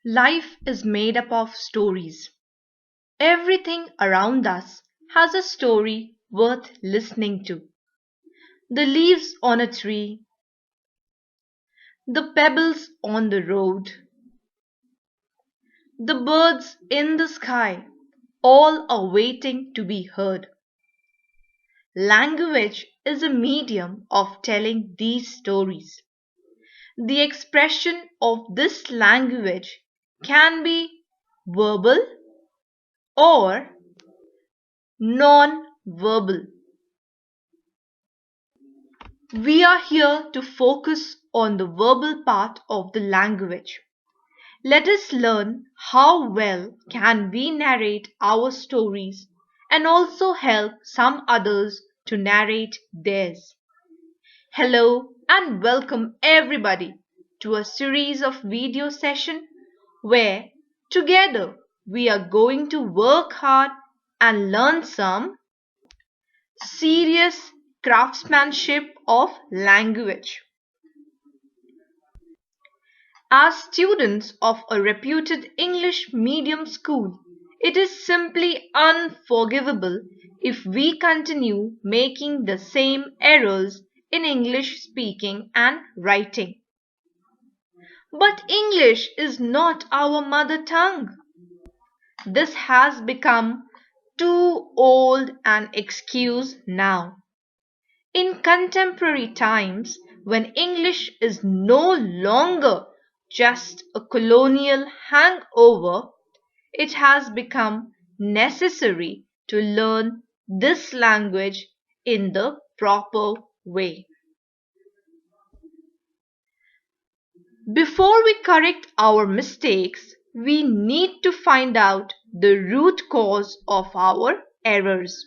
Life is made up of stories. Everything around us has a story worth listening to. The leaves on a tree, the pebbles on the road, the birds in the sky, all are waiting to be heard. Language is a medium of telling these stories. The expression of this language can be verbal or non-verbal. We are here to focus on the verbal part of the language. Let us learn how well can we narrate our stories and also help some others to narrate theirs. Hello and welcome everybody to a series of video session where together we are going to work hard and learn some serious craftsmanship of language. As students of a reputed English medium school, it is simply unforgivable if we continue making the same errors in English speaking and writing. But English is not our mother tongue. This has become too old an excuse now. In contemporary times, when English is no longer just a colonial hangover, it has become necessary to learn this language in the proper way. Before we correct our mistakes, we need to find out the root cause of our errors.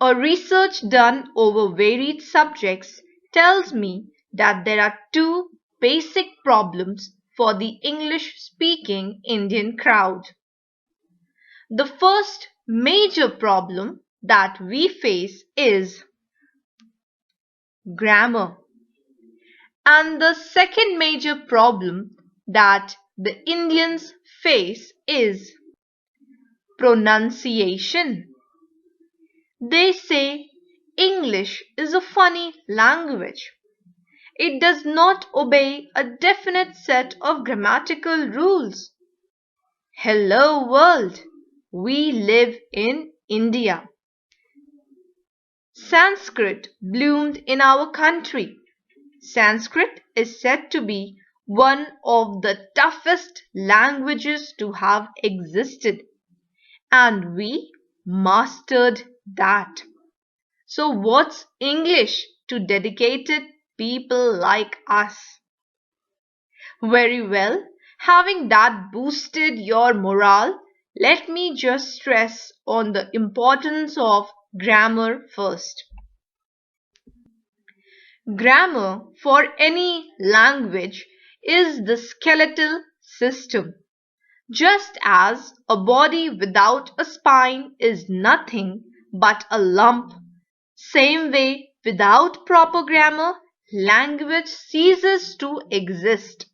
A research done over varied subjects tells me that there are two basic problems for the English-speaking Indian crowd. The first major problem that we face is grammar. And the second major problem that the Indians face is pronunciation. They say English is a funny language. It does not obey a definite set of grammatical rules. Hello world! We live in India. Sanskrit bloomed in our country. Sanskrit is said to be one of the toughest languages to have existed, and we mastered that. So what's English to dedicated people like us? Very well, having that boosted your morale, let me just stress on the importance of grammar first. Grammar for any language is the skeletal system. Just as a body without a spine is nothing but a lump, same way without proper grammar, language ceases to exist.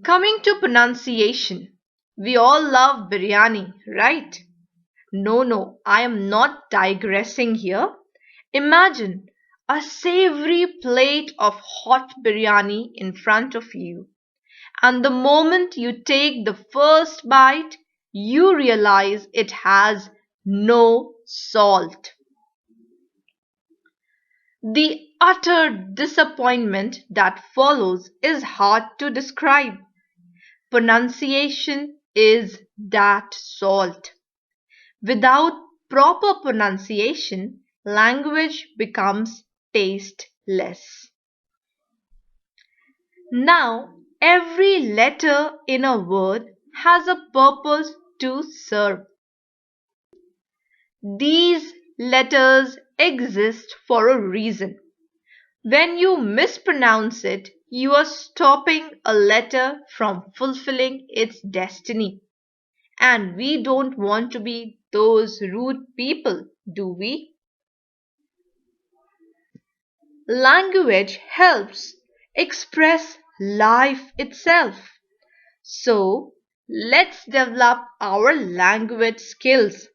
Coming to pronunciation, we all love biryani, right? No, I am not digressing here. Imagine a savory plate of hot biryani in front of you, and the moment you take the first bite, you realize it has no salt. The utter disappointment that follows is hard to describe. Pronunciation is that salt. Without proper pronunciation, language becomes tasteless. Now, every letter in a word has a purpose to serve. These letters exist for a reason. When you mispronounce it, you are stopping a letter from fulfilling its destiny. And we don't want to be those rude people, do we? Language helps express life itself. So, let's develop our language skills.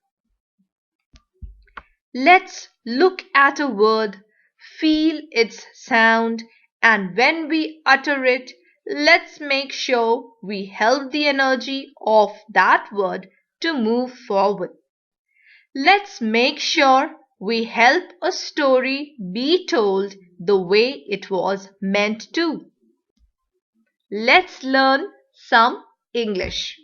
Let's look at a word, feel its sound, and when we utter it, let's make sure we help the energy of that word to move forward. Let's make sure we help a story be told the way it was meant to. Let's learn some English.